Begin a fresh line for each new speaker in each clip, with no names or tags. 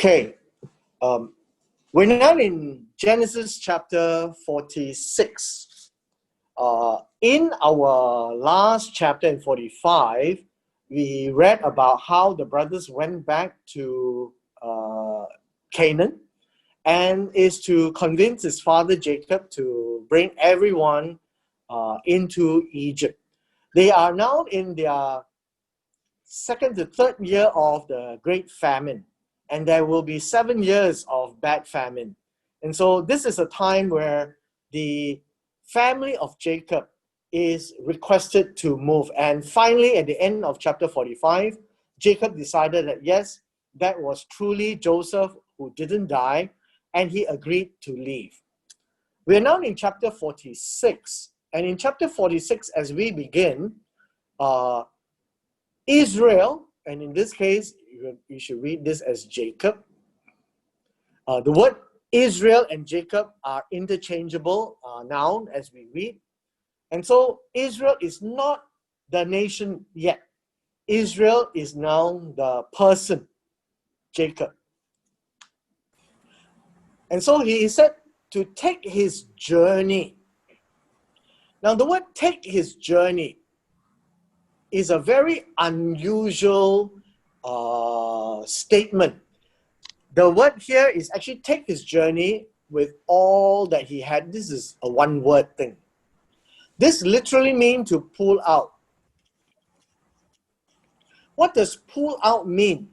Okay, we're now in Genesis chapter 46. In our last chapter in 45, we read about how the brothers went back to Canaan and is to convince his father Jacob to bring everyone into Egypt. They are now in their second to third year of the great famine, and there will be 7 years of bad famine. And so this is a time where the family of Jacob is requested to move. And finally, at the end of chapter 45, Jacob decided that yes, that was truly Joseph who didn't die, and he agreed to leave. We are now in chapter 46, and in chapter 46, as we begin, Israel, and in this case, you should read this as Jacob. The word Israel and Jacob are interchangeable noun as we read. And so Israel is not the nation yet. Israel is now the person, Jacob. And so he is said to take his journey. Now the word take his journey is a very unusual statement. The word here is actually take his journey with all that he had. This is a one-word thing. This literally means to pull out. What does pull out mean?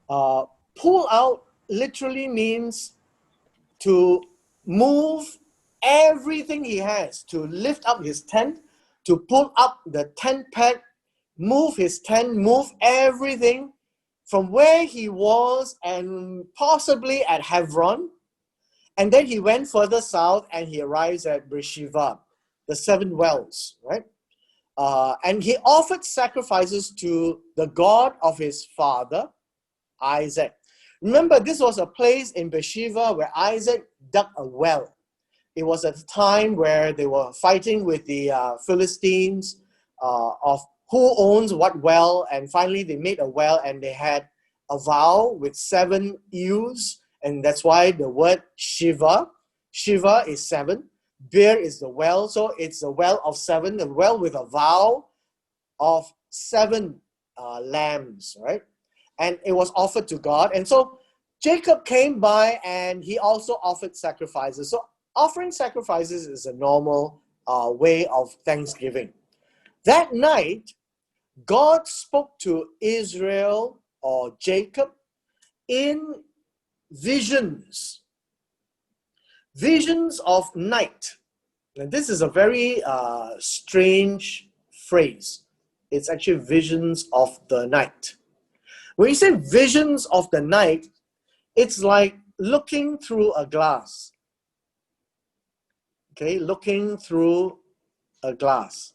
Pull out literally means to move everything he has, to lift up his tent, to pull up the tent peg, move his tent, move everything from where he was and possibly at Hebron. And then he went further south and he arrives at Beersheba, the 7 wells, right? And he offered sacrifices to the God of his father, Isaac. Remember, this was a place in Beersheba where Isaac dug a well. It was at a time where they were fighting with the Philistines of who owns what well, and finally they made a well and they had a vow with 7 ewes, and that's why the word Shiva. Shiva is 7. Beer is the well, so it's a well of 7, a well with a vow of 7 lambs, right? And it was offered to God. And so Jacob came by and he also offered sacrifices. So offering sacrifices is a normal way of thanksgiving. That night, God spoke to Israel or Jacob in visions. Visions of night. And this is a very strange phrase. It's actually visions of the night. When you say visions of the night, it's like looking through a glass. Okay, looking through a glass.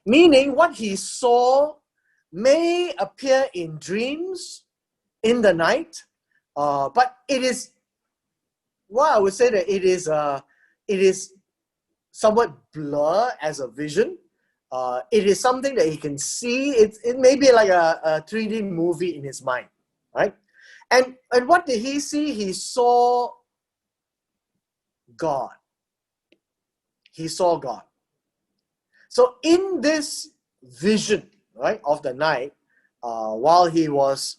Meaning what he saw may appear in dreams in the night, but it is, well, I would say that it is somewhat blur as a vision. It is something that he can see. It may be like a 3D movie in his mind, right? And what did he see? He saw God. He saw God. So in this vision, right, of the night, while he was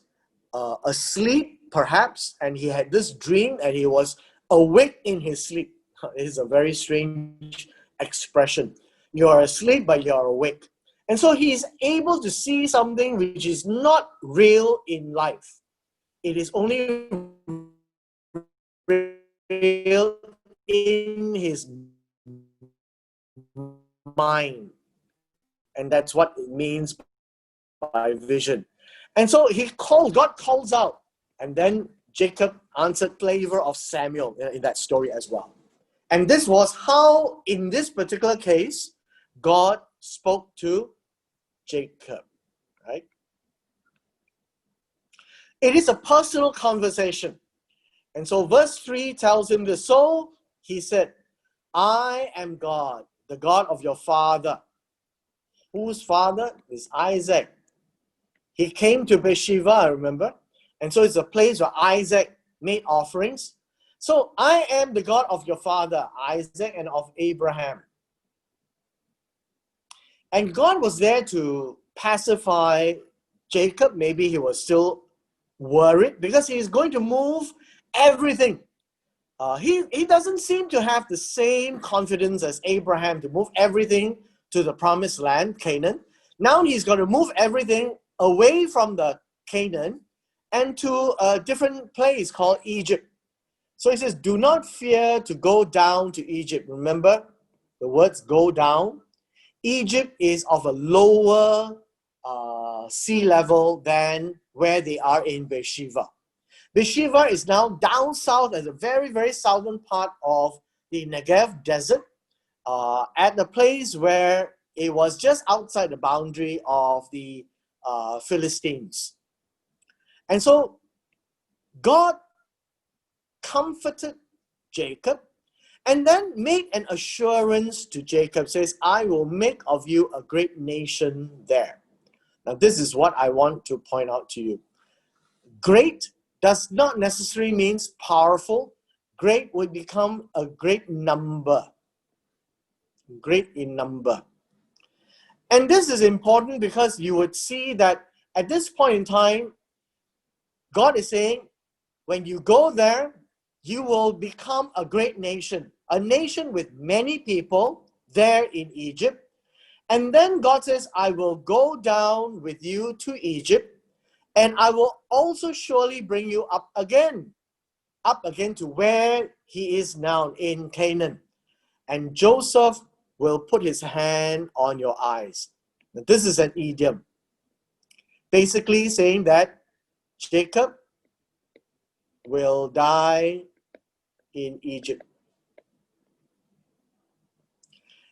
asleep, perhaps, and he had this dream and he was awake in his sleep. It is a very strange expression. You are asleep, but you are awake. And so he is able to see something which is not real in life. It is only real in his mind. And that's what it means by vision. And so God calls out. And then Jacob answered flavor of Samuel in that story as well. And this was how, in this particular case, God spoke to Jacob, right? It is a personal conversation. And so verse 3 tells him this. So he said, I am God, the God of your father. Whose father is Isaac? He came to Beersheba, remember? And so it's a place where Isaac made offerings. So I am the God of your father, Isaac, and of Abraham. And God was there to pacify Jacob. Maybe he was still worried because he is going to move everything. He doesn't seem to have the same confidence as Abraham to move everything to the promised land, Canaan. Now he's going to move everything away from the Canaan and to a different place called Egypt. So he says, do not fear to go down to Egypt. Remember the words go down. Egypt is of a lower sea level than where they are in Beersheba. Beersheba is now down south at the very, very southern part of the Negev desert, at the place where it was just outside the boundary of the Philistines. And so God comforted Jacob and then made an assurance to Jacob, says, I will make of you a great nation there. Now this is what I want to point out to you. Great does not necessarily mean powerful. Great would become a great number. Great in number. And this is important because you would see that at this point in time, God is saying, when you go there, you will become a great nation with many people there in Egypt. And then God says, I will go down with you to Egypt, and I will also surely bring you up again to where he is now in Canaan. And Joseph will put his hand on your eyes. Now, this is an idiom, basically saying that Jacob will die in Egypt.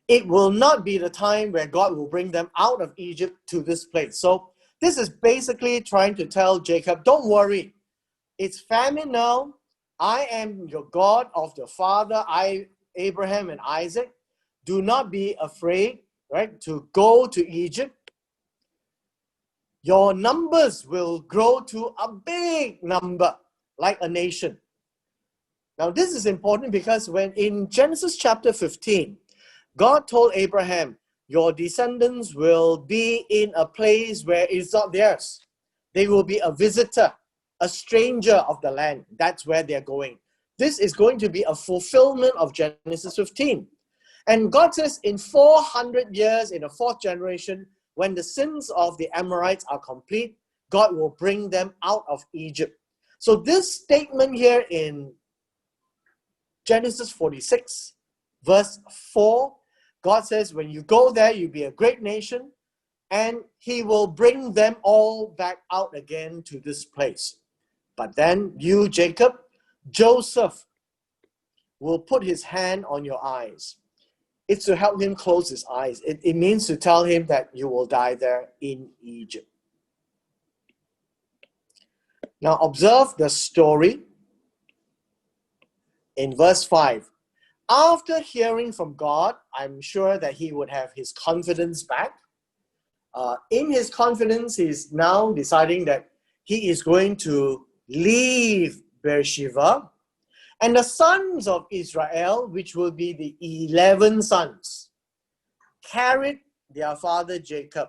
It will not be the time where God will bring them out of Egypt to this place. So this is basically trying to tell Jacob, don't worry. It's famine now. I am your God of your father, Abraham and Isaac. Do not be afraid, right, to go to Egypt. Your numbers will grow to a big number, like a nation. Now this is important because when in Genesis chapter 15, God told Abraham, your descendants will be in a place where it's not theirs. They will be a visitor, a stranger of the land. That's where they're going. This is going to be a fulfillment of Genesis 15. And God says in 400 years, in the fourth generation, when the sins of the Amorites are complete, God will bring them out of Egypt. So this statement here in Genesis 46, verse 4, God says, when you go there, you'll be a great nation, and he will bring them all back out again to this place. But then you, Jacob, Joseph will put his hand on your eyes. It's to help him close his eyes. It means to tell him that you will die there in Egypt. Now observe the story in verse 5. After hearing from God, I'm sure that he would have his confidence back. In his confidence, he's now deciding that he is going to leave Beersheba. And the sons of Israel, which will be the 11 sons, carried their father Jacob.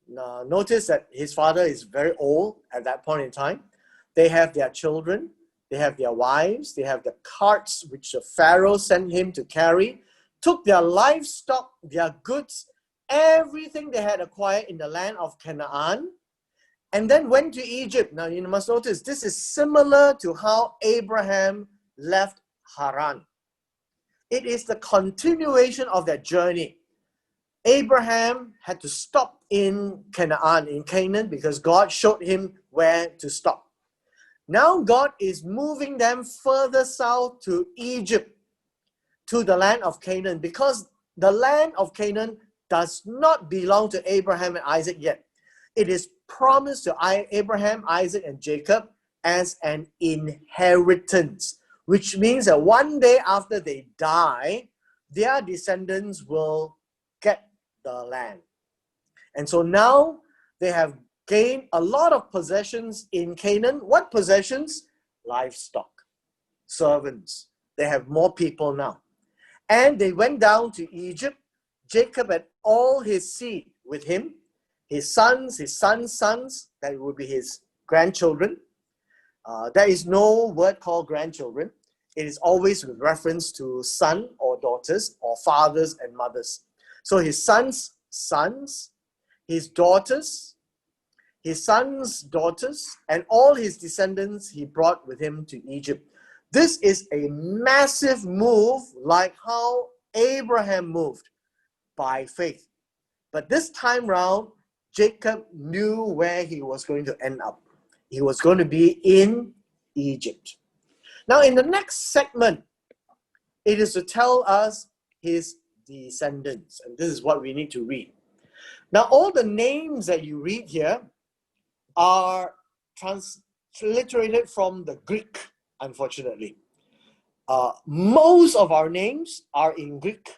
Now, notice that his father is very old at that point in time. They have their children, they have their wives, they have the carts which the Pharaoh sent him to carry, took their livestock, their goods, everything they had acquired in the land of Canaan, and then went to Egypt. Now you must notice, this is similar to how Abraham left Haran. It is the continuation of that journey. Abraham had to stop in Canaan, because God showed him where to stop. Now God is moving them further south to Egypt, to the land of Canaan, because the land of Canaan does not belong to Abraham and Isaac yet. It is promised to Abraham, Isaac, and Jacob as an inheritance, which means that one day after they die, their descendants will get the land. And so now they have gained a lot of possessions in Canaan. What possessions? Livestock, servants. They have more people now. And they went down to Egypt. Jacob had all his seed with him, his sons, his sons' sons, that would be his grandchildren. There is no word called grandchildren. It is always with reference to son or daughters or fathers and mothers. So his sons' sons, his daughters, his sons' daughters, and all his descendants he brought with him to Egypt. This is a massive move, like how Abraham moved by faith. But this time round, Jacob knew where he was going to end up. He was going to be in Egypt. Now, in the next segment, it is to tell us his descendants. And this is what we need to read. Now, all the names that you read here are transliterated from the Greek, unfortunately. Most of our names are in Greek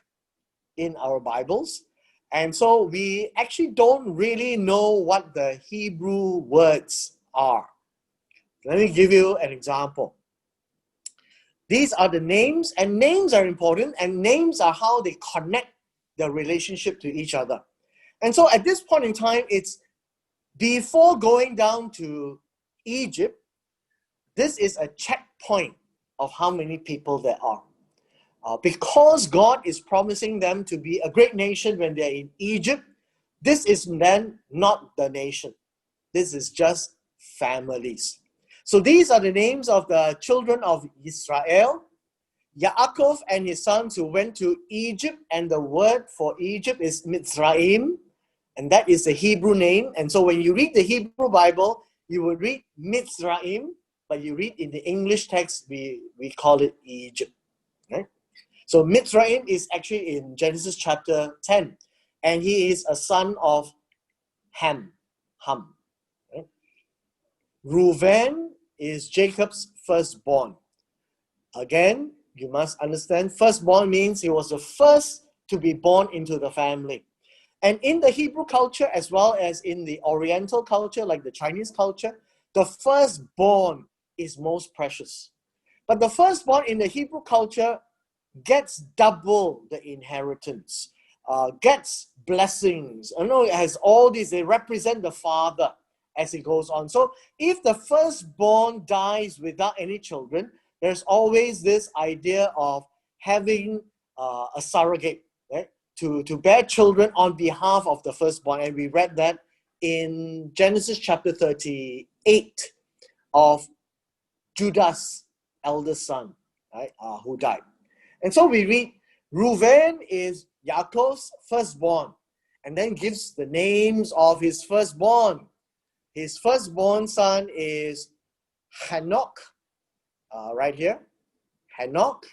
in our Bibles. And so we actually don't really know what the Hebrew words are. Let me give you an example. These are the names, and names are important, and names are how they connect the relationship to each other. And so at this point in time, it's before going down to Egypt, this is a checkpoint of how many people there are. Because God is promising them to be a great nation when they're in Egypt, this is then not the nation. This is just families. So these are the names of the children of Israel, Yaakov and his sons who went to Egypt, and the word for Egypt is Mitzrayim, and that is the Hebrew name. And so when you read the Hebrew Bible, you will read Mitzrayim, but you read in the English text, we call it Egypt. Right? So Mitzrayim is actually in Genesis chapter 10, and he is a son of Ham. Right? Reuven is Jacob's firstborn. Again, you must understand, firstborn means he was the first to be born into the family. And in the Hebrew culture, as well as in the Oriental culture, like the Chinese culture, the firstborn is most precious. But the firstborn in the Hebrew culture gets double the inheritance, gets blessings. I know it has all these, they represent the father as it goes on. So if the firstborn dies without any children, there's always this idea of having a surrogate, right? To bear children on behalf of the firstborn. And we read that in Genesis chapter 38 of Judah's eldest son, right, who died. And so we read, Reuven is Yaakov's firstborn, and then gives the names of his firstborn. His firstborn son is Hanok, right here, Hanok.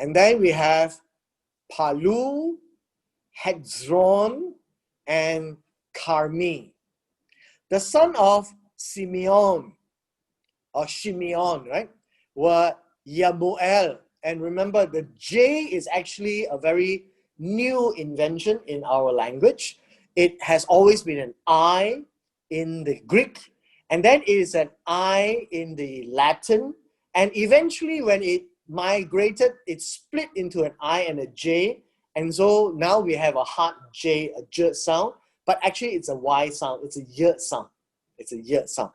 And then we have Palu, Hezron, and Carmi. The son of Simeon, or Shimeon, right, were Yamuel. And remember, the J is actually a very new invention in our language. It has always been an I in the Greek, and then it is an I in the Latin. And eventually, when it migrated, it split into an I and a J. And so now we have a hard J, a J sound, but actually it's a Y sound, it's a Y sound. It's a Y sound.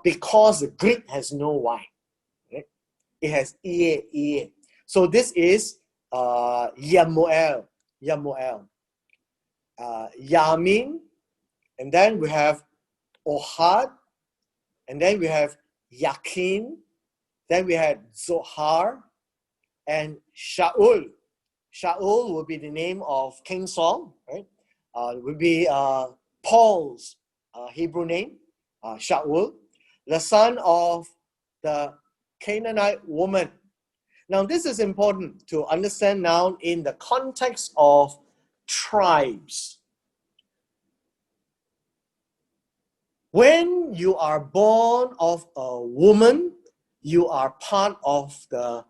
Because the Greek has no Y. Right? It has Ie. So this is Yamuel. Yamin, and then we have Ohad, and then we have Yakin, then we have Zohar, and Shaul. Shaul will be the name of King Saul, right? It will be Paul's Hebrew name, Shaul, the son of the Canaanite woman. Now, this is important to understand now in the context of tribes. When you are born of a woman, you are part of the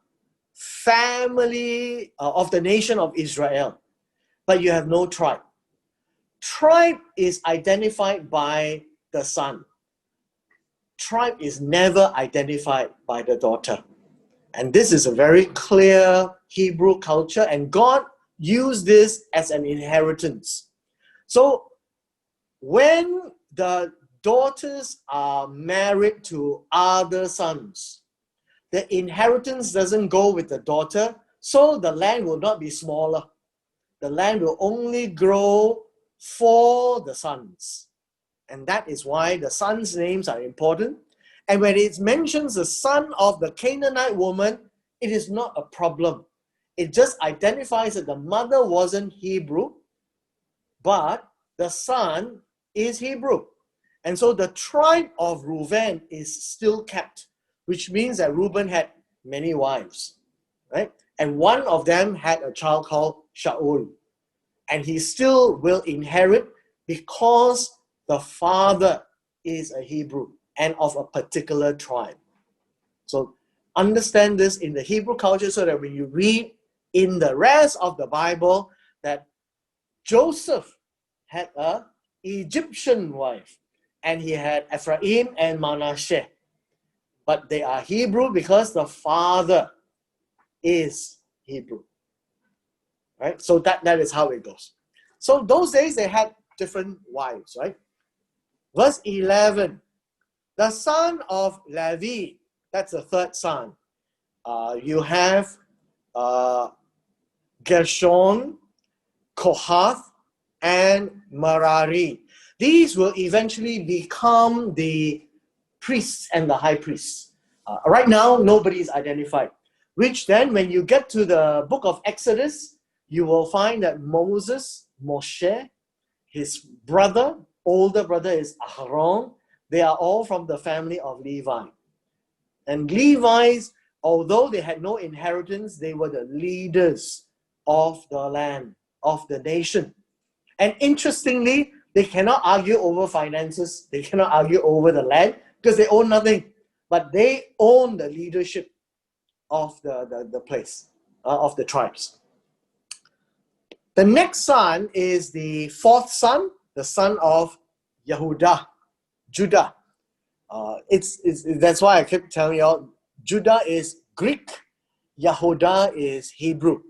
family of the nation of Israel, but you have no tribe. tribe is identified by the son. Tribe is never identified by the daughter. And this is a very clear Hebrew culture, and God used this as an inheritance. So when the daughters are married to other sons, the inheritance doesn't go with the daughter, so the land will not be smaller. The land will only grow for the sons. And that is why the sons' names are important. And when it mentions the son of the Canaanite woman, it is not a problem. It just identifies that the mother wasn't Hebrew, but the son is Hebrew. And so the tribe of Reuben is still kept, which means that Reuben had many wives, right? And one of them had a child called Shaul. And he still will inherit because the father is a Hebrew and of a particular tribe. So understand this in the Hebrew culture so that when you read in the rest of the Bible that Joseph had an Egyptian wife and he had Ephraim and Manasseh. But they are Hebrew because the father is Hebrew. Right? So that is how it goes. So those days they had different wives, right? Verse 11, the son of Levi, that's the third son. You have Gershon, Kohath, and Merari. These will eventually become the priests and the high priests. Right now, nobody is identified. Which then, when you get to the book of Exodus, you will find that Moshe, his brother, older brother is Aaron. They are all from the family of Levi. And Levites, although they had no inheritance, they were the leaders of the land, of the nation. And interestingly, they cannot argue over finances. They cannot argue over the land because they own nothing. But they own the leadership of the place, of the tribes. The next son is the fourth son, the son of Yehudah, Judah. That's why I keep telling you all, Judah is Greek, Yehudah is Hebrew.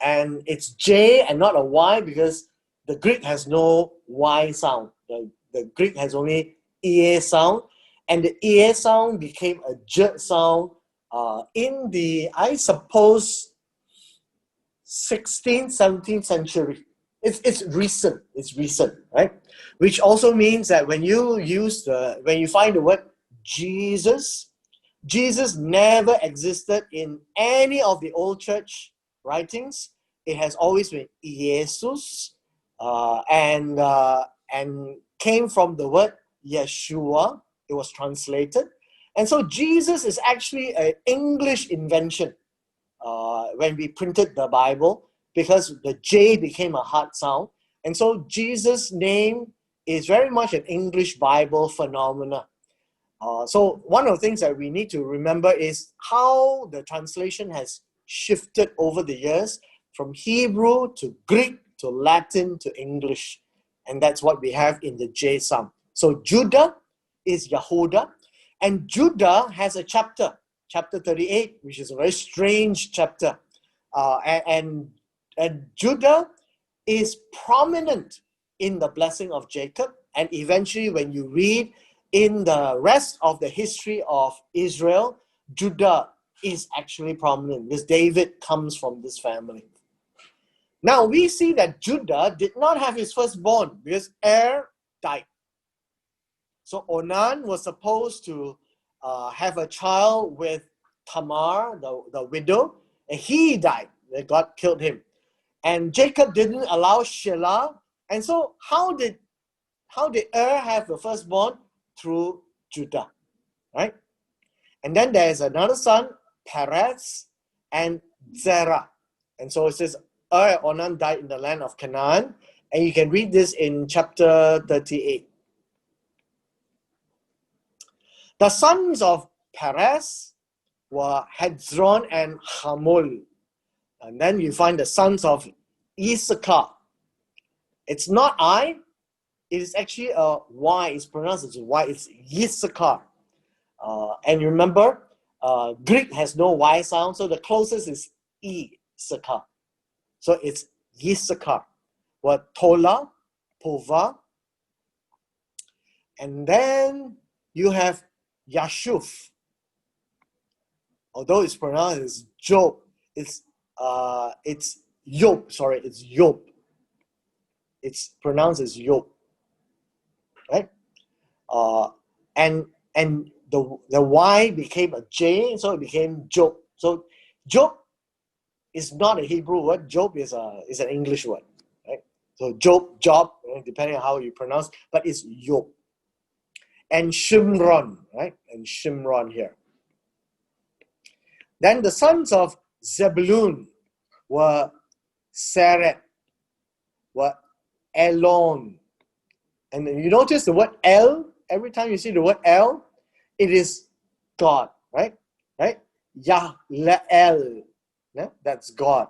And it's J and not a Y because the Greek has no Y sound. The Greek has only EA sound. And the EA sound became a J sound in the, I suppose, 16th, 17th century. It's recent, right? Which also means that when you find the word Jesus, Jesus never existed in any of the old church writings. It has always been Jesus, and came from the word Yeshua. It was translated. And so Jesus is actually an English invention when we printed the Bible, because the J became a hard sound. And so Jesus' name is very much an English Bible phenomena. So one of the things that we need to remember is how the translation has shifted over the years from Hebrew to Greek to Latin to English. And that's what we have in the J sound. So Judah is Yehudah, and Judah has a chapter 38, which is a very strange chapter. And Judah is prominent in the blessing of Jacob. And eventually, when you read in the rest of the history of Israel, Judah is actually prominent because David comes from this family. Now, we see that Judah did not have his firstborn because died. So Onan was supposed to have a child with Tamar, the widow, and he died. God killed him. And Jacob didn't allow Shelah. And so how did have the firstborn? Through Judah, right? And then there's another son, Perez and Zerah. And so it says, Onan died in the land of Canaan. And you can read this in chapter 38. The sons of Perez were Hezron and Hamul. And then you find the sons of Issachar. It's not I, it is actually a Y. It's pronounced as Y. It's Yissachar. And you remember, Greek has no Y sound, so the closest is Issachar. So it's Yissachar. What? Tola, Pova. And then you have Yashuf. Although it's pronounced as Job, it's Yob. Sorry, it's Yob. It's pronounced as Yob, right? And the Y became a J, so it became Job. So Job is not a Hebrew word. Job is an English word, right? So Job, depending on how you pronounce, but it's Yob. And Shimron, right? And Shimron here. Then the sons of Zebulun were Seret, were Elon. And you notice the word El, every time you see the word El, it is God, right? Right? Yah-le-el, yeah? That's God.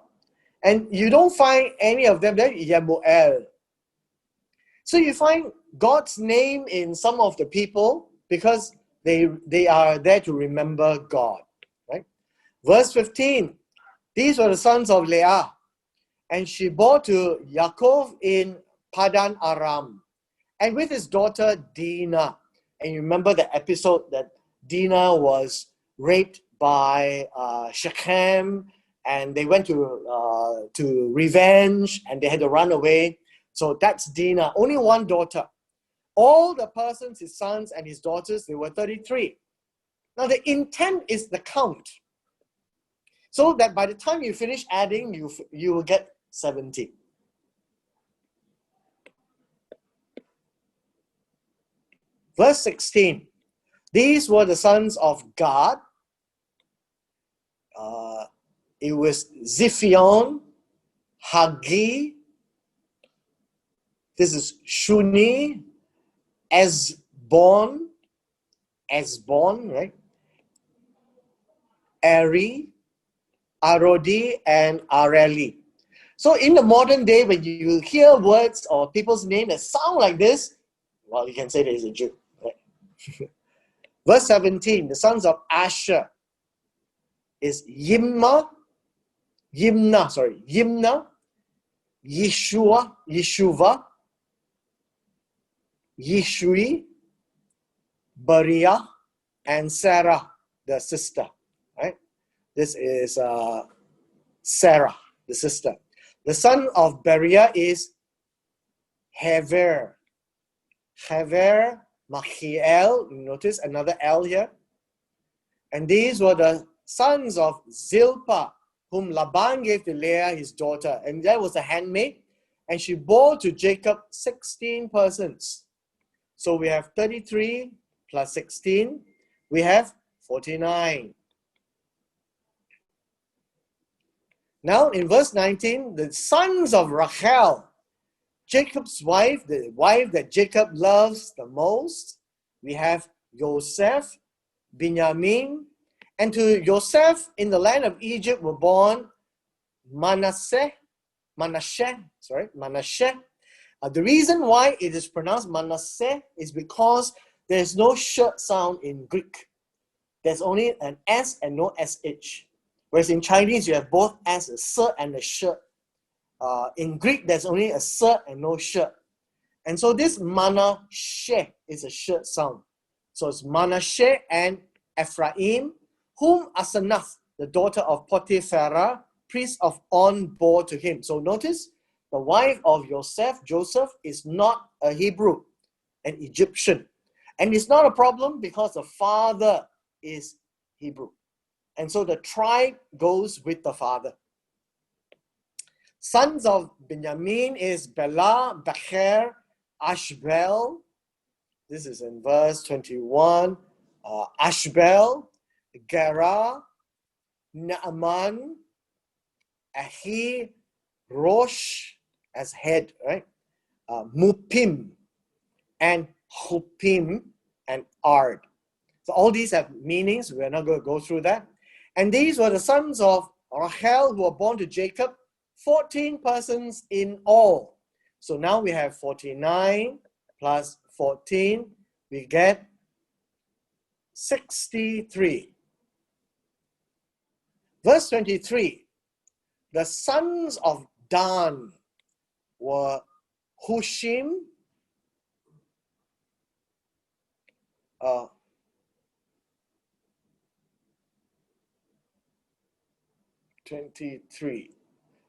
And you don't find any of them there, Yemuel. So you find God's name in some of the people because they are there to remember God, right? Verse 15, these were the sons of Leah, and she bore to Yaakov in Padan Aram, and with his daughter Dinah. And you remember the episode that Dinah was raped by Shechem, and they went to revenge, and they had to run away. So that's Dinah, only one daughter. All the persons, his sons and his daughters, they were 33. Now the intent is the count, so that by the time you finish adding, you will get 70. Verse 16. These were the sons of Gad. It was Ziphion, Hagi. This is Shuni, Esbon, right? Eri, Arodi, and Areli. So in the modern day, when you hear words or people's names that sound like this, well, you can say there is a Jew. Right? Verse 17, the sons of Asher is Yimna, Yeshua, Yeshui, Bariah, and Sarah, the sister. Right? This is Sarah, the sister. The son of Bariah is Hever. Hever, Machiel. Notice another L here. And these were the sons of Zilpah, whom Laban gave to Leah, his daughter. And that was a handmaid. And she bore to Jacob 16 persons. So we have 33 plus 16. We have 49. Now in verse 19, the sons of Rachel, Jacob's wife, the wife that Jacob loves the most, we have Joseph, Benjamin, and to Joseph in the land of Egypt were born Manasseh. The reason why it is pronounced Manasseh is because there's no sh sound in Greek. There's only an S and no SH. Whereas in Chinese, you have both S, a S and a sh. In Greek, there's only a S and no sh. And so this Manasseh is a sh sound. So it's Manasseh and Ephraim, whom Asenath, the daughter of Potiphera, priest of On, bore to him. So notice, the wife of Joseph, is not a Hebrew, an Egyptian. And it's not a problem because the father is Hebrew. And so the tribe goes with the father. Sons of Benjamin is Bela, Becher, Ashbel. This is in verse 21. Ashbel, Gera, Naaman, Ahi, Rosh as head, right? Mupim, and Hupim, and Ard. So all these have meanings. We're not going to go through that. And these were the sons of Rachel who were born to Jacob, 14 persons in all. So now we have 49 plus 14, we get 63. Verse 23, the sons of Dan were Hushim, 23,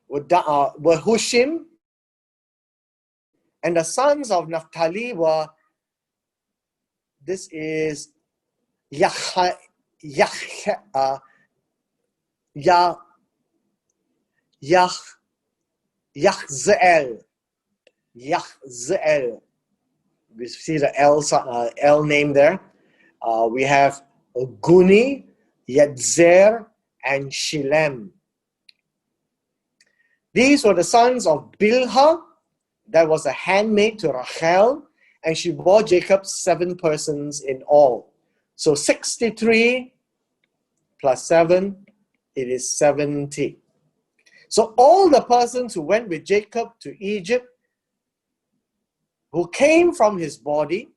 were Hushim, and the sons of Naphtali were, this is Yahzeel, Yahzeel. We see the L name there. We have Guni, Yetzer, and Shilem. These were the sons of Bilhah, that was a handmaid to Rachel, and she bore Jacob 7 persons in all. So 63 plus 7, it is 70. So all the persons who went with Jacob to Egypt, who came from his body,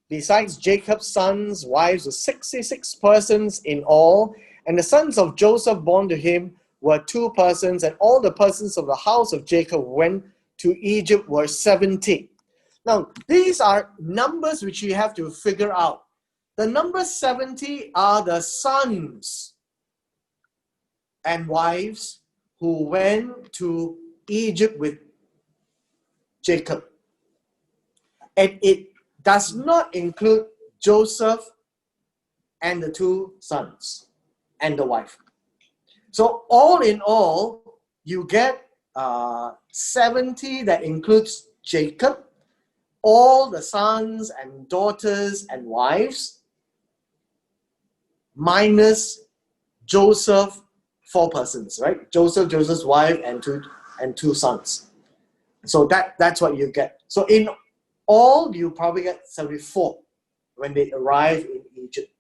besides Jacob's sons, wives, were 66 persons in all, and the sons of Joseph born to him were 2 persons, and all the persons of the house of Jacob who went to Egypt were 70. Now, these are numbers which you have to figure out. The number 70 are the sons and wives who went to Egypt with Jacob. And it does not include Joseph and the 2 sons and the wife. So all in all, you get 70 that includes Jacob, all the sons and daughters and wives, minus Joseph, 4 persons, right? Joseph, Joseph's wife, and two sons. So that's what you get. So in all, you probably get 74 when they arrive in Egypt.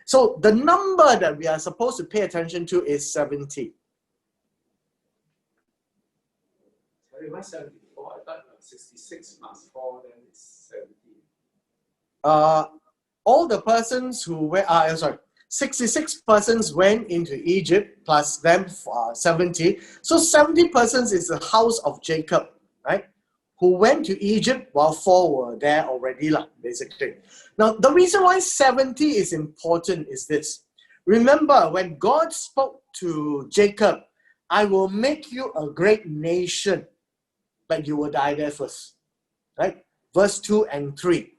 So the number that we are supposed to pay attention to is 70.
Sorry, why 74? I thought 66 plus 4, then it's 70.
All the persons who were, 66 persons went into Egypt, plus them 70. So 70 persons is the house of Jacob, right? Who went to Egypt while 4 were there already, basically. Now, the reason why 70 is important is this. Remember, when God spoke to Jacob, I will make you a great nation, but you will die there first, right? Verse 2 and 3.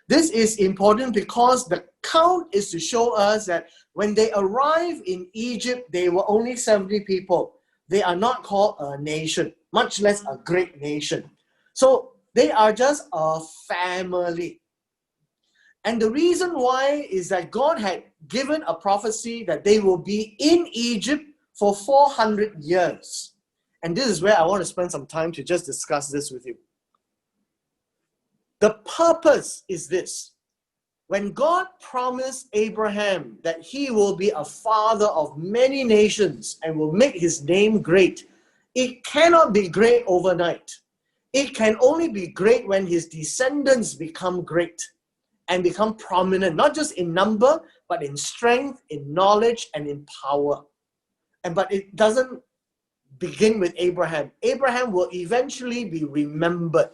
This is important because the count is to show us that when they arrive in Egypt, they were only 70 people. They are not called a nation, much less a great nation. So they are just a family. And the reason why is that God had given a prophecy that they will be in Egypt for 400 years. And this is where I want to spend some time to just discuss this with you. The purpose is this. When God promised Abraham that he will be a father of many nations and will make his name great, it cannot be great overnight. It can only be great when his descendants become great and become prominent, not just in number, but in strength, in knowledge, and in power. But it doesn't begin with Abraham. Abraham will eventually be remembered.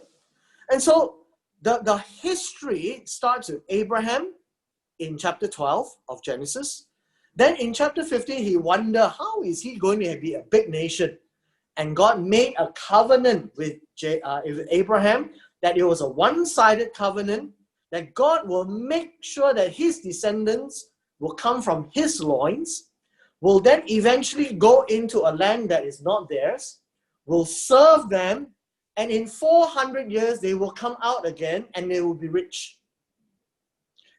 And so the history starts with Abraham in chapter 12 of Genesis. Then in chapter 15, he wondered, how is he going to be a big nation? And God made a covenant with Abraham, that it was a one-sided covenant, that God will make sure that his descendants will come from his loins, will then eventually go into a land that is not theirs, will serve them, and in 400 years, they will come out again and they will be rich.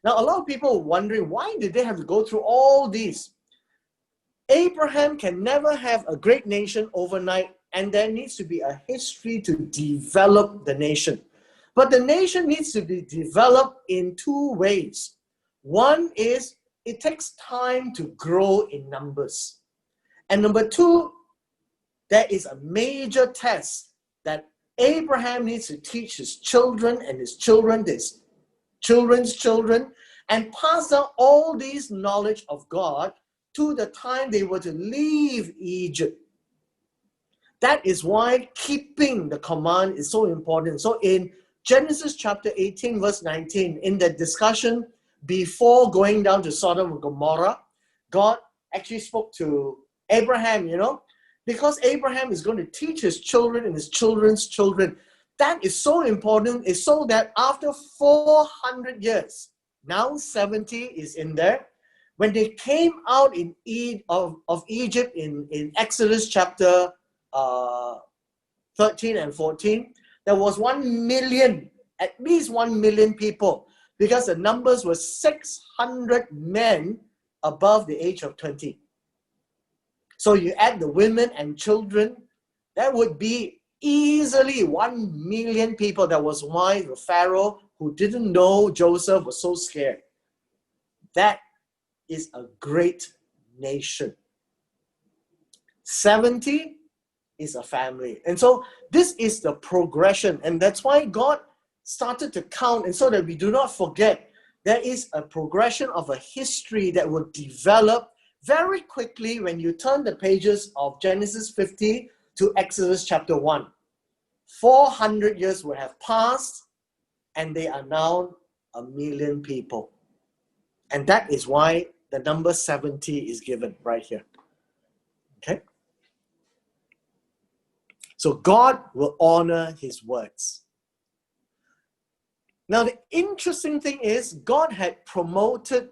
Now, a lot of people are wondering, why did they have to go through all these? Abraham can never have a great nation overnight, and there needs to be a history to develop the nation. But the nation needs to be developed in 2 ways. One is it takes time to grow in numbers. And number 2, there is a major test that Abraham needs to teach his children and his children, his children's children, and pass down all these knowledge of God to the time they were to leave Egypt. That is why keeping the command is so important. So in Genesis chapter 18, verse 19, in the discussion before going down to Sodom and Gomorrah, God actually spoke to Abraham, because Abraham is going to teach his children and his children's children. That is so important, is so that after 400 years, now 70 is in there, when they came out of Egypt in Exodus chapter 13 and 14, there was 1 million, at least 1 million people, because the numbers were 600 men above the age of 20. So you add the women and children, that would be easily 1 million people. That was why the Pharaoh, who didn't know Joseph, was so scared. That is a great nation. 70 is a family. And so this is the progression. And that's why God started to count, and so that we do not forget, there is a progression of a history that will develop very quickly when you turn the pages of Genesis 50 to Exodus chapter 1. 400 years will have passed, and they are now 1 million people. And that is why the number 70 is given right here. Okay? So God will honor his words. Now, the interesting thing is, God had promoted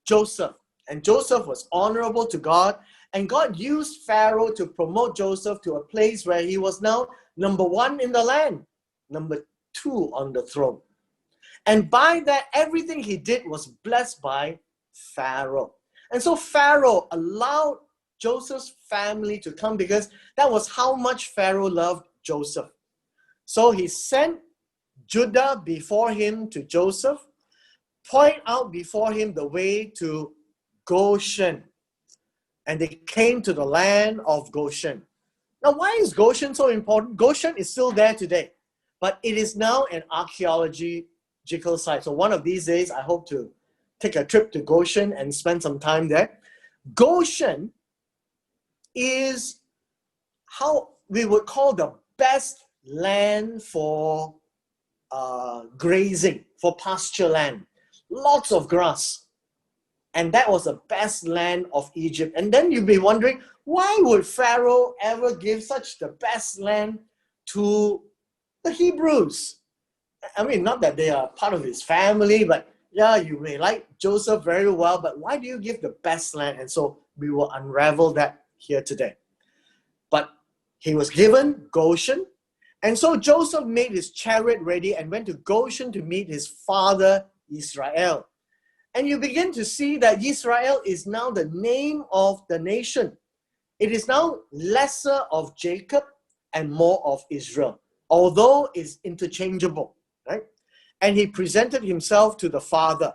Joseph, and Joseph was honorable to God, and God used Pharaoh to promote Joseph to a place where he was now number 1 in the land, number 2 on the throne. And by that, everything he did was blessed by Pharaoh. And so Pharaoh allowed Joseph's family to come because that was how much Pharaoh loved Joseph. So he sent Judah before him to Joseph, point out before him the way to Goshen. And they came to the land of Goshen. Now, why is Goshen so important? Goshen is still there today, but it is now an archaeological site. So one of these days, I hope to take a trip to Goshen and spend some time there. Goshen is how we would call the best land for grazing, for pasture land. Lots of grass. And that was the best land of Egypt. And then you'd be wondering, why would Pharaoh ever give such the best land to the Hebrews? I mean, not that they are part of his family, but yeah, you may like Joseph very well, but why do you give the best land? And so we will unravel that here today. But he was given Goshen, and so Joseph made his chariot ready and went to Goshen to meet his father Israel. And you begin to see that Israel is now the name of the nation. It is now lesser of Jacob and more of Israel, although it's interchangeable, right? And he presented himself to the father,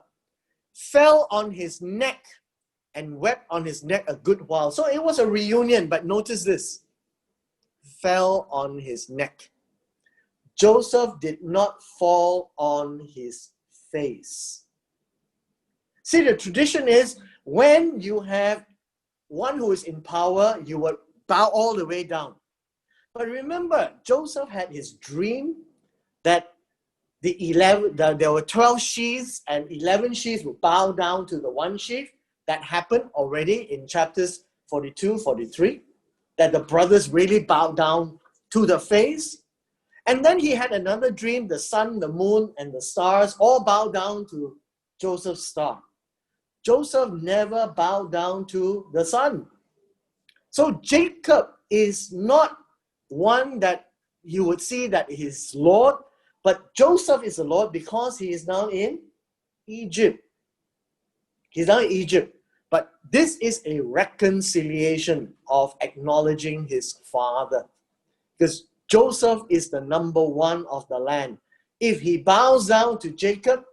fell on his neck, and wept on his neck a good while. So it was a reunion, but notice this, fell on his neck. Joseph did not fall on his face. See, the tradition is when you have one who is in power, you would bow all the way down. But remember, Joseph had his dream that there were 12 sheaves and 11 sheaves would bow down to the one sheaf. That happened already in chapters 42, 43, that the brothers really bowed down to the face. And then he had another dream, the sun, the moon, and the stars all bow down to Joseph's star. Joseph never bowed down to the sun. So Jacob is not one that you would see that is Lord, but Joseph is the Lord because he is now in Egypt. He's now in Egypt. But this is a reconciliation of acknowledging his father. Because Joseph is the number 1 of the land. If he bows down to Jacob,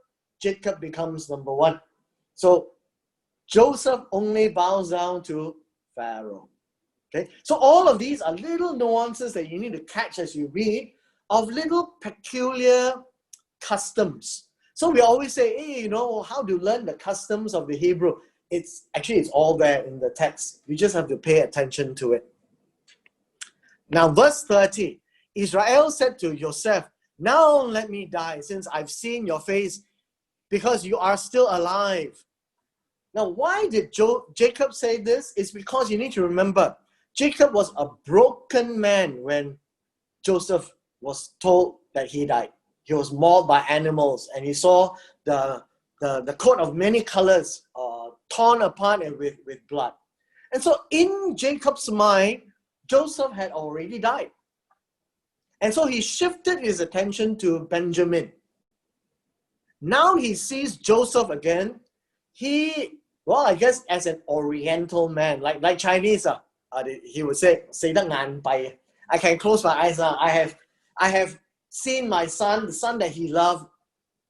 Jacob becomes number 1. So Joseph only bows down to Pharaoh. Okay? So all of these are little nuances that you need to catch as you read of little peculiar customs. So we always say, hey, you know, how to learn the customs of the Hebrew. It's all there in the text. You just have to pay attention to it. Now, verse 30, Israel said to Joseph, now let me die, since I've seen your face, because you are still alive. Now, why did Jacob say this? It's because you need to remember, Jacob was a broken man when Joseph was told that he died. He was mauled by animals, and he saw the coat of many colors torn apart and with blood. And so in Jacob's mind, Joseph had already died. And so he shifted his attention to Benjamin. Now he sees Joseph again. I guess as an Oriental man, like Chinese, he would say, 死得眼閉. I can close my eyes now. I have seen my son, the son that he loved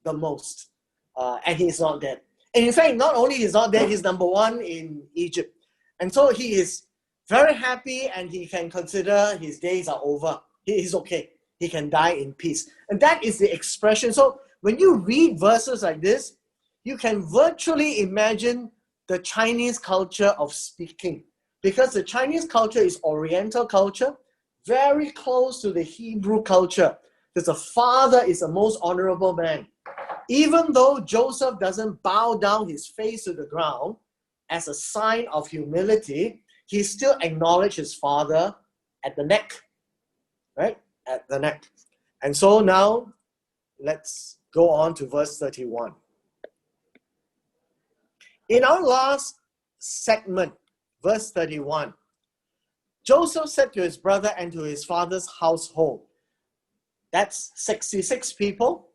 the most, and he's not dead. And in fact, not only he's not dead, he's number one in Egypt. And so he is very happy, and he can consider his days are over. He's okay. He can die in peace. And that is the expression. So when you read verses like this, you can virtually imagine the Chinese culture of speaking. Because the Chinese culture is Oriental culture, very close to the Hebrew culture. Because the father is the most honorable man. Even though Joseph doesn't bow down his face to the ground as a sign of humility, he still acknowledged his father at the neck, right? At the neck. And so now, let's go on to verse 31. In our last segment, verse 31, Joseph said to his brother and to his father's household, that's 66 people,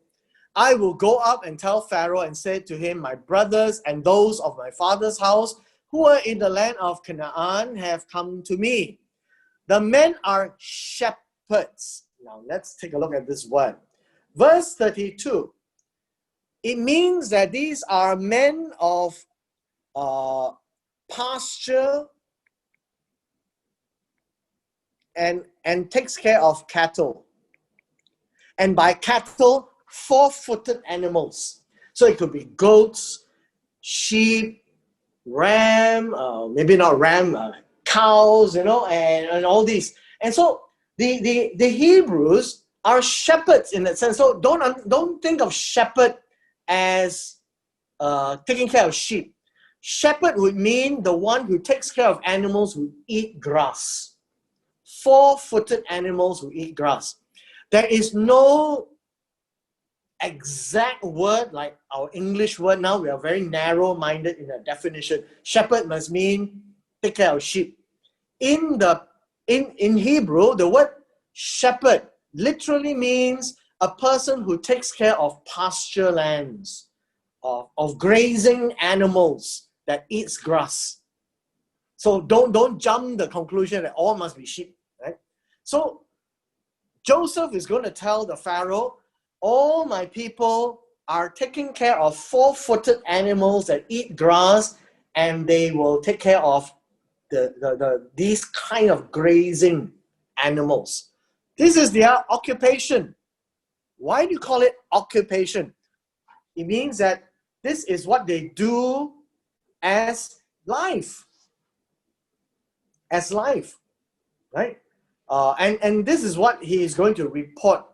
I will go up and tell Pharaoh and say to him, my brothers and those of my father's house who are in the land of Canaan have come to me. The men are shepherds. Now let's take a look at this word. Verse 32. It means that these are men of pasture and takes care of cattle. And by cattle, 4-footed animals. So it could be goats, sheep, ram, maybe not ram, cows, and all these. And so the Hebrews are shepherds in that sense. So don't think of shepherd as taking care of sheep. Shepherd would mean the one who takes care of animals who eat grass. 4-footed animals who eat grass. There is no exact word like our English word now. We are very narrow-minded in the definition. Shepherd must mean take care of sheep. In Hebrew, the word shepherd literally means a person who takes care of pasture lands, of grazing animals that eats grass. So don't jump the conclusion that all must be sheep, right? So Joseph is going to tell the Pharaoh, all my people are taking care of 4-footed animals that eat grass, and they will take care of these kind of grazing animals. This is their occupation. Why do you call it occupation? It means that this is what they do as life. As life, right? And this is what he is going to report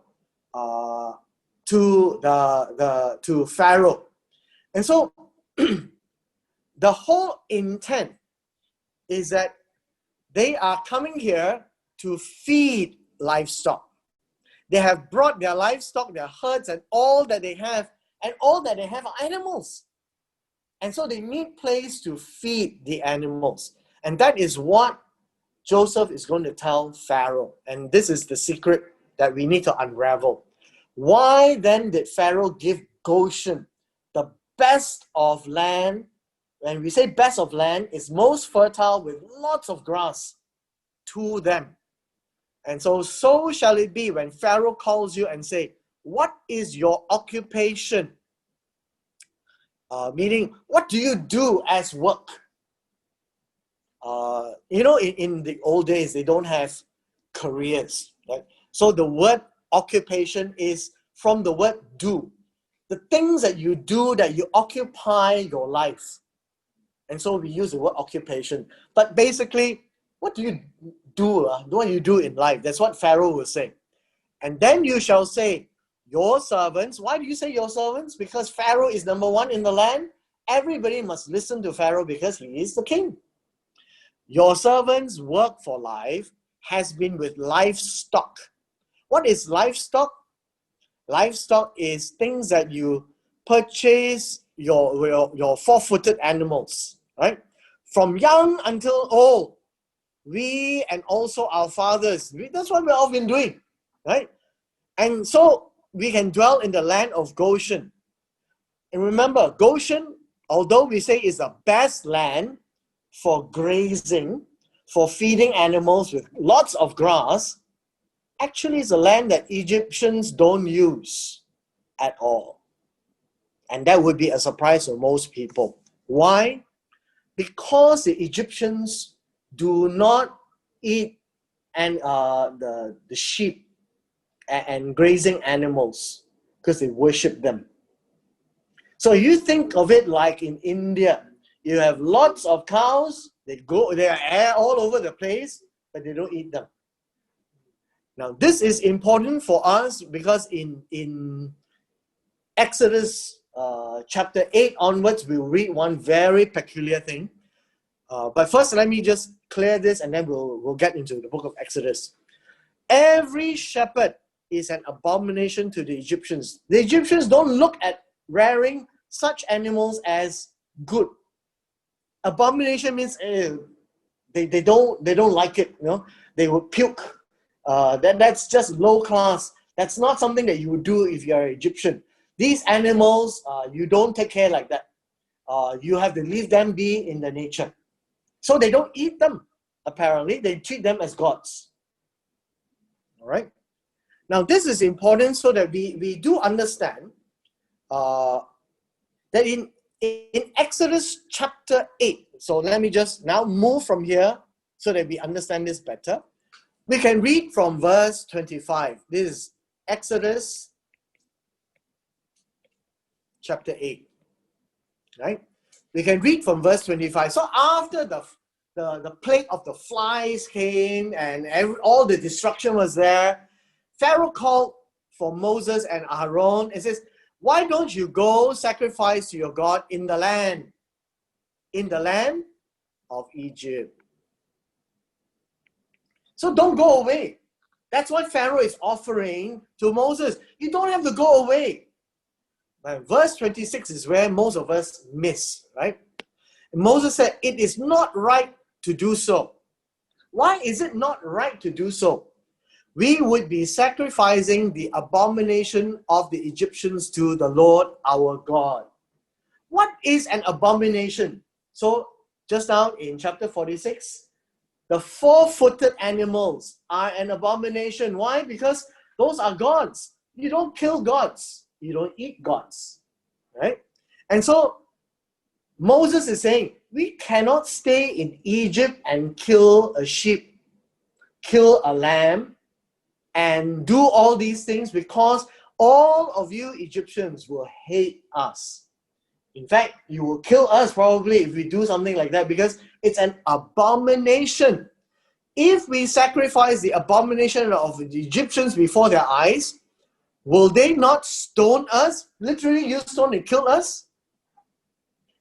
to Pharaoh. And so the whole intent is that they are coming here to feed livestock. They have brought their livestock, their herds, and all that they have, and all that they have are animals. And so they need place to feed the animals. And that is what Joseph is going to tell Pharaoh. And this is the secret that we need to unravel. Why then did Pharaoh give Goshen, the best of land? When we say best of land, it's most fertile with lots of grass, to them. And so shall it be when Pharaoh calls you and say, what is your occupation? Meaning, what do you do as work? In the old days, they don't have careers, right? So the word occupation is from the word do. The things that you do, that you occupy your life. And so we use the word occupation. But basically, what do you do? What do you do in life? That's what Pharaoh will say. And then you shall say, your servants. Why do you say your servants? Because Pharaoh is number one in the land. Everybody must listen to Pharaoh because he is the king. Your servants' work for life has been with livestock. What is livestock? Livestock is things that you purchase, your four-footed animals, right? From young until old. We and also our fathers, that's what we've all been doing, right? And so we can dwell in the land of Goshen. And remember, Goshen, although we say is the best land for grazing, for feeding animals with lots of grass, actually is a land that Egyptians don't use at all. And that would be a surprise to most people. Why? Because the Egyptians do not eat the sheep and grazing animals because they worship them. So you think of it like in India. You have lots of cows, they are all over the place, but they don't eat them. Now this is important for us because in Exodus chapter 8 onwards, we'll read one very peculiar thing. But first, let me just clear this and then we'll get into the book of Exodus. Every shepherd is an abomination to the Egyptians. The Egyptians don't look at rearing such animals as good. Abomination means they don't like it. You know, they would puke. That's just low class. That's not something that you would do if you are Egyptian. These animals, you don't take care like that. You have to leave them be in the nature. So they don't eat them, apparently. They treat them as gods. All right? Now, this is important so that we do understand that in Exodus chapter 8, so let me just now move from here so that we understand this better. We can read from verse 25. This is Exodus chapter 8, right? We can read from verse 25. So after the plague of the flies came and all the destruction was there, Pharaoh called for Moses and Aaron and says, why don't you go sacrifice to your God in the land of Egypt? So don't go away. That's what Pharaoh is offering to Moses. You don't have to go away. But verse 26 is where most of us miss, right? And Moses said, it is not right to do so. Why is it not right to do so? We would be sacrificing the abomination of the Egyptians to the Lord our God. What is an abomination? So just now in chapter 46, the four-footed animals are an abomination. Why? Because those are gods. You don't kill gods. You don't eat gods. Right? And so Moses is saying, we cannot stay in Egypt and kill a sheep, kill a lamb, and do all these things because all of you Egyptians will hate us. In fact, you will kill us probably if we do something like that because it's an abomination. If we sacrifice the abomination of the Egyptians before their eyes, will they not stone us? Literally use stone and kill us?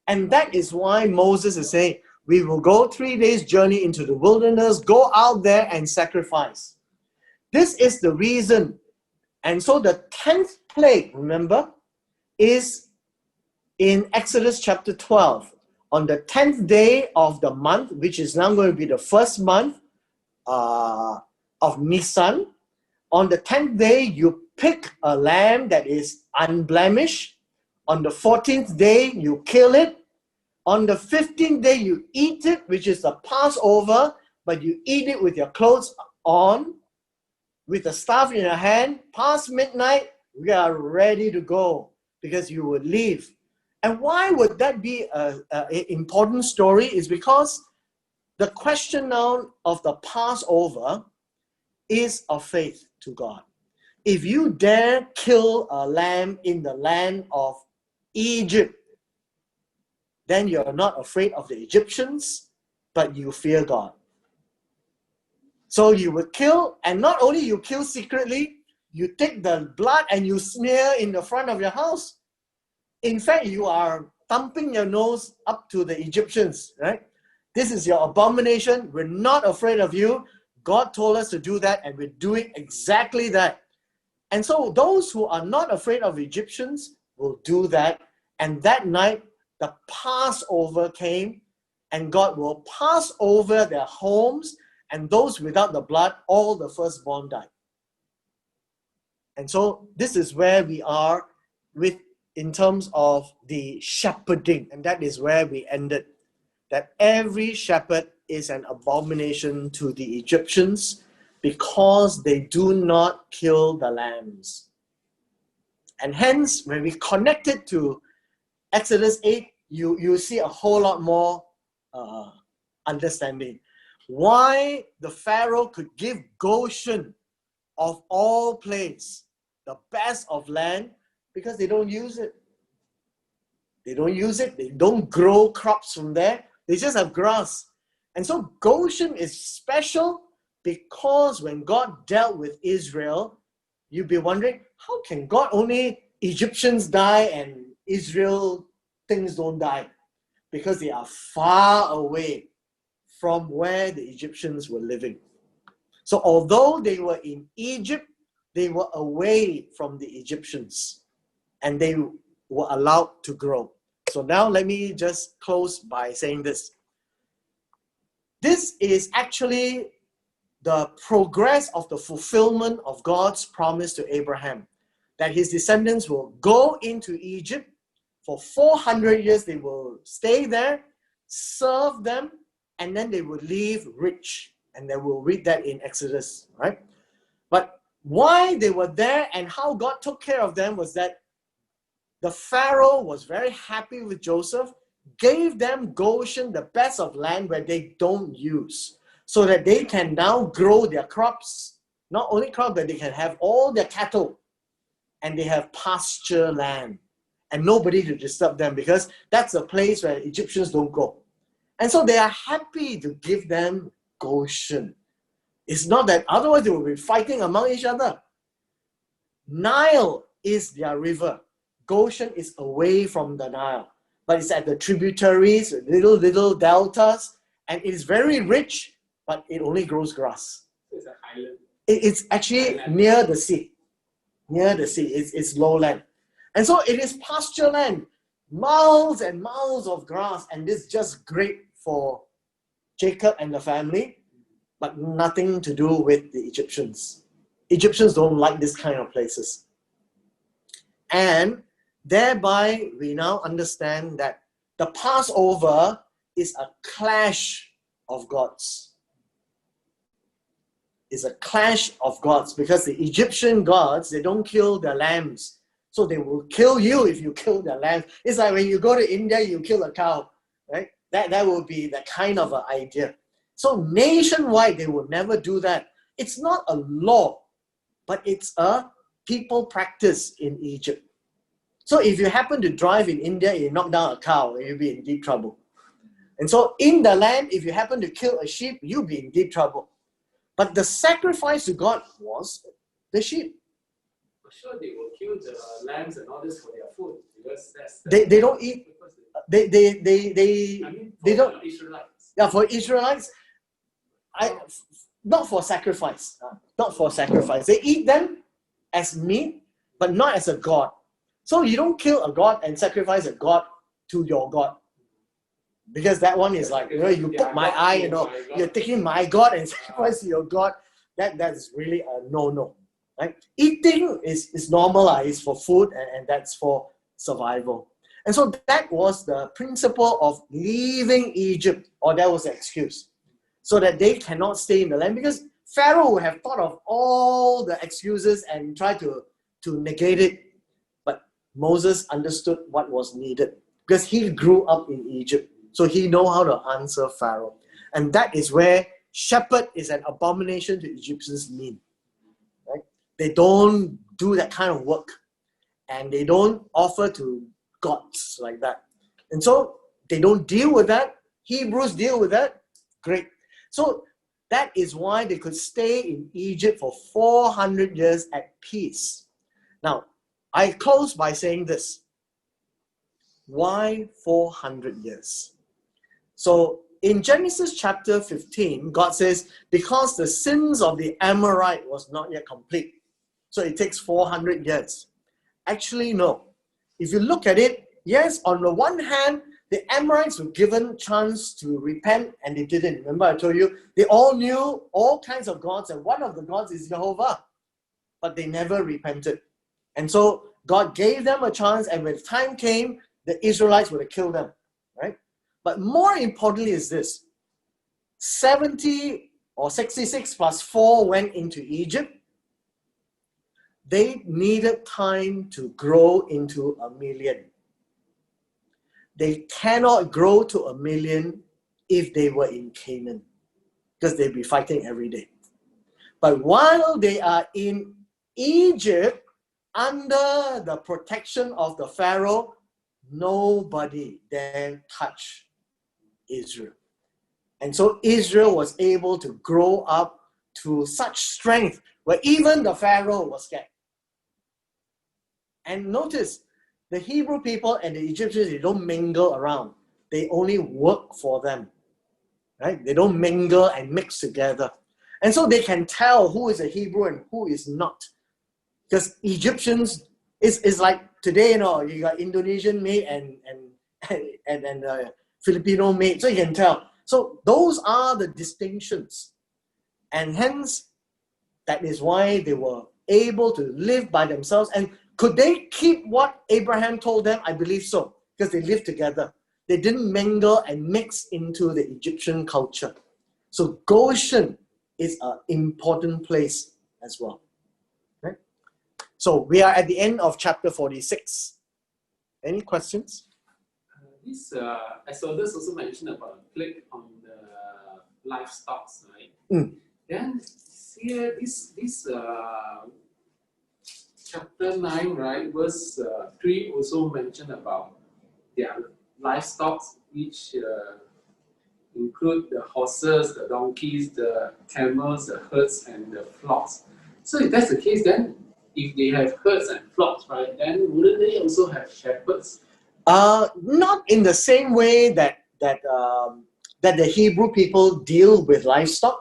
And that is why Moses is saying, we will go 3 days journey into the wilderness, go out there and sacrifice. This is the reason. And so the 10th plague, remember, is in Exodus chapter 12. On the 10th day of the month, which is now going to be the first month of Nisan, on the 10th day, you pick a lamb that is unblemished. On the 14th day, you kill it. On the 15th day, you eat it, which is the Passover, but you eat it with your clothes on, with the staff in your hand. Past midnight, we are ready to go because you would leave. And why would that be an important story? Is because the question now of the Passover is of faith to God. if you dare kill a lamb in the land of Egypt, then you're not afraid of the Egyptians, but you fear God. So you would kill, and not only you kill secretly, you take the blood and you smear in the front of your house. In fact, you are thumping your nose up to the Egyptians, right? This is your abomination. We're not afraid of you. God told us to do that, and we're doing exactly that. And so those who are not afraid of Egyptians will do that. And that night, the Passover came, and God will pass over their homes, and those without the blood, all the firstborn died. And so this is where we are with in terms of the shepherding. And that is where we ended. That every shepherd is an abomination to the Egyptians because they do not kill the lambs. And hence, when we connect it to Exodus 8, you see a whole lot more understanding. Why the Pharaoh could give Goshen, of all places, the best of land, because they don't use it. They don't use it. They don't grow crops from there. They just have grass. And so Goshen is special because when God dealt with Israel, you'd be wondering, how can God only Egyptians die and Israel things don't die? Because they are far away from where the Egyptians were living. So although they were in Egypt, they were away from the Egyptians and they were allowed to grow. So now let me just close by saying this. This is actually the progress of the fulfillment of God's promise to Abraham, that his descendants will go into Egypt. For 400 years, they will stay there, serve them, and then they will leave rich. And then we'll read that in Exodus, right? But why they were there and how God took care of them was that the Pharaoh was very happy with Joseph, gave them Goshen, the best of land where they don't use, so that they can now grow their crops. Not only crops, but they can have all their cattle and they have pasture land and nobody to disturb them because that's a place where Egyptians don't go. And so they are happy to give them Goshen. It's not that otherwise they will be fighting among each other. Nile is their river. Goshen is away from the Nile, but it's at the tributaries, little deltas, and it is very rich, but it only grows grass.
It's an island.
It's actually near the sea. Near the sea. It's lowland. And so it is pasture land. Miles and miles of grass, and this is just great for Jacob and the family, but nothing to do with the Egyptians. Egyptians don't like this kind of places. And thereby, we now understand that the Passover is a clash of gods. It's a clash of gods because the Egyptian gods, they don't kill their lambs. So they will kill you if you kill their lambs. It's like when you go to India, you kill a cow, right? That will be the kind of an idea. So nationwide, they will never do that. It's not a law, but it's a people practice in Egypt. So if you happen to drive in India and you knock down a cow, you'll be in deep trouble. And so in the land, if you happen to kill a sheep, you'll be in deep trouble. But the sacrifice to God was the sheep.
For sure, they will kill the lambs and all this for their food because
They don't eat. They don't.
Israelites.
Yeah, for Israelites, not for sacrifice. Not for sacrifice. They eat them as meat, but not as a god. So you don't kill a god and sacrifice a god to your god. Because that one is like, you put my eye, you're taking my god and sacrifice to your god. That's really a no-no. Right? Eating is normal, it's for food and that's for survival. And so that was the principle of leaving Egypt, or that was the excuse. So that they cannot stay in the land because Pharaoh would have thought of all the excuses and tried to negate it. But Moses understood what was needed because he grew up in Egypt. So he know how to answer Pharaoh. And that is where shepherd is an abomination to Egyptians mean. Right? They don't do that kind of work. And they don't offer to gods like that. And so they don't deal with that. Hebrews deal with that. Great. So that is why they could stay in Egypt for 400 years at peace. Now, I close by saying this. Why 400 years? So in Genesis chapter 15, God says, because the sins of the Amorite was not yet complete. So it takes 400 years. Actually, no. If you look at it, yes, on the one hand, the Amorites were given chance to repent and they didn't. Remember I told you, they all knew all kinds of gods and one of the gods is Jehovah. But they never repented. And so God gave them a chance, and when time came, the Israelites would have killed them. Right? But more importantly is this. 70 or 66 plus 4 went into Egypt. They needed time to grow into 1 million. They cannot grow to 1 million if they were in Canaan, because they'd be fighting every day. But while they are in Egypt, under the protection of the Pharaoh, nobody dare touch Israel. And so Israel was able to grow up to such strength where even the Pharaoh was scared. And notice, the Hebrew people and the Egyptians, they don't mingle around. They only work for them. Right? They don't mingle and mix together. And so they can tell who is a Hebrew and who is not. Because Egyptians is like today, you got Indonesian maid and Filipino maid. So you can tell. So those are the distinctions. And hence, that is why they were able to live by themselves. And could they keep what Abraham told them? I believe so, because they lived together. They didn't mingle and mix into the Egyptian culture. So Goshen is an important place as well. Right? So we are at the end of chapter 46. Any questions?
This Exodus also mentioned about plague on the livestock, right? Then here, this chapter 9, right, verse 3 also mentioned about their livestock, which include the horses, the donkeys, the camels, the herds, and the flocks. So if that's the case, then if they have herds and flocks, right, then wouldn't they also have shepherds?
Not in the same way that the Hebrew people deal with livestock.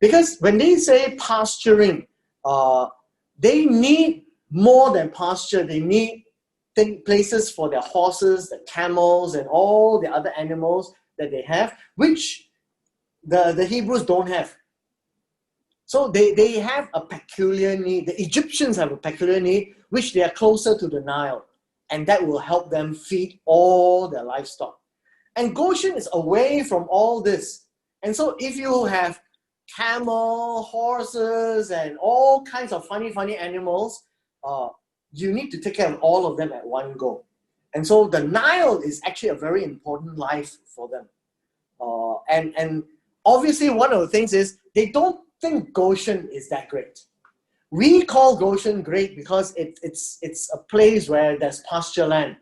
Because when they say pasturing, they need more than pasture. They need places for their horses, the camels, and all the other animals that they have, which the Hebrews don't have. So they have a peculiar need. The Egyptians have a peculiar need, which they are closer to the Nile. And that will help them feed all their livestock. And Goshen is away from all this. And so if you have camel, horses, and all kinds of funny animals, you need to take care of all of them at one go. And so the Nile is actually a very important life for them. And obviously one of the things is they don't think Goshen is that great. We call Goshen great because it's a place where there's pasture land.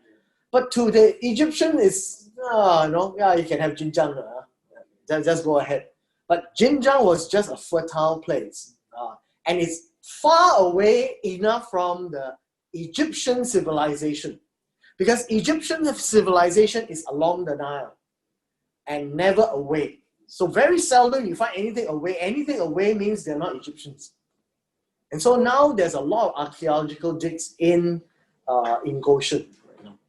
But to the Egyptian, it's, you can have Jinjang. Just go ahead. But Jinjang was just a fertile place. And it's far away enough from the Egyptian civilization. Because Egyptian civilization is along the Nile and never away. So very seldom you find anything away. Anything away means they're not Egyptians. And so now there's a lot of archaeological digs in Goshen right now.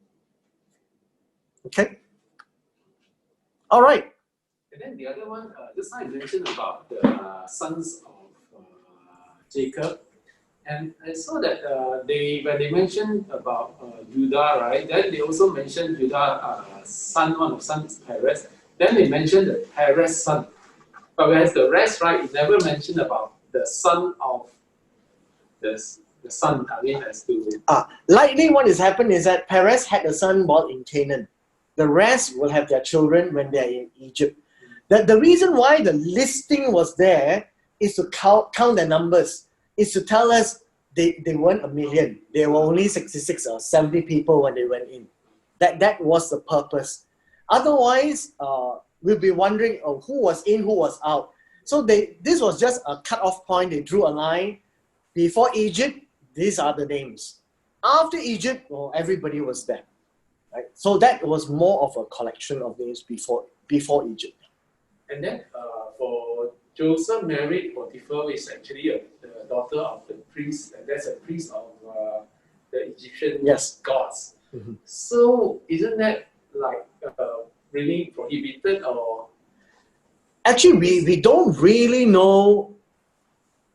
Okay? All right.
And then the other one, just now I mentioned about the sons of Jacob. And I saw that when they mentioned about Judah, right, then they also mentioned Judah, one of sons, Perez. Then they mentioned the Perez son. But whereas the rest, right, it never mentioned about the son of the son. I mean, as to...
Likely what has happened is that Perez had a son born in Canaan. The rest will have their children when they're in Egypt. The reason why the listing was there is to count the numbers. is to tell us they weren't a million. There were only 66 or 70 people when they went in. That was the purpose. Otherwise, we'll be wondering, oh, who was in, who was out. So this was just a cut-off point. They drew a line. Before Egypt, these are the names. After Egypt, well, everybody was there. Right? So that was more of a collection of names before Egypt.
And then for Joseph married Potiphar is actually the daughter of the priest, and that's a priest of the Egyptian
Yes.
gods.
Mm-hmm.
So isn't that like really prohibited or?
Actually, we don't really know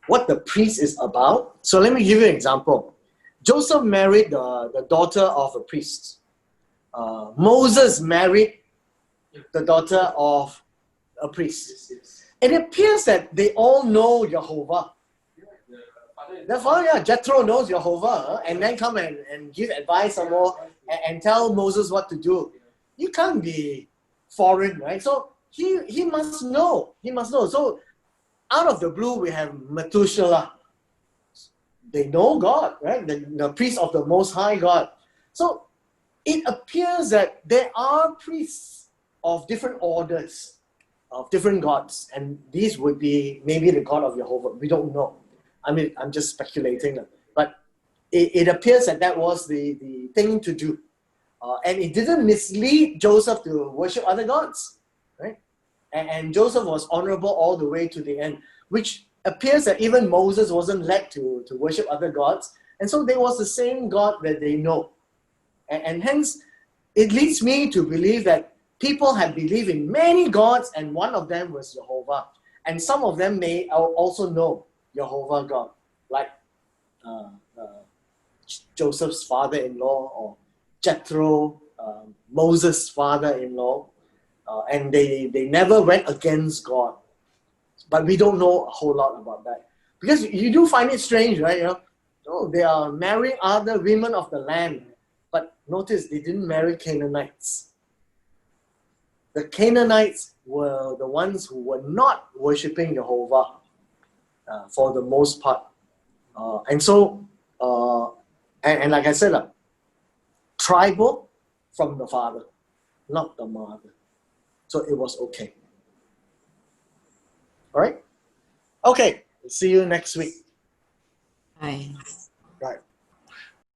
what the priest is about. So let me give you an example. Joseph married the daughter of a priest. Moses married the daughter of a priest.
Yes.
It appears that they all know Jehovah. The father, Jethro knows Jehovah, and then come and give advice some more and tell Moses what to do. You can't be foreign, right? So he must know. He must know. So out of the blue, we have Methuselah. They know God, right? The priest of the Most High God. So it appears that there are priests of different orders, of different gods, and these would be maybe the God of Jehovah. We don't know. I mean, I'm just speculating, but it appears that was the thing to do, and it didn't mislead Joseph to worship other gods, right? And Joseph was honorable all the way to the end, which appears that even Moses wasn't led to worship other gods, and so there was the same God that they know, and hence it leads me to believe that people had believed in many gods, and one of them was Jehovah. And some of them may also know Jehovah God, like Joseph's father-in-law or Jethro, Moses' father-in-law. And they never went against God. But we don't know a whole lot about that. Because you do find it strange, right? You know, oh, they are marrying other women of the land. But notice they didn't marry Canaanites. The Canaanites were the ones who were not worshipping Jehovah for the most part. And so, and like I said, tribal from the father, not the mother. So it was okay. All right? Okay, see you next week.
Bye.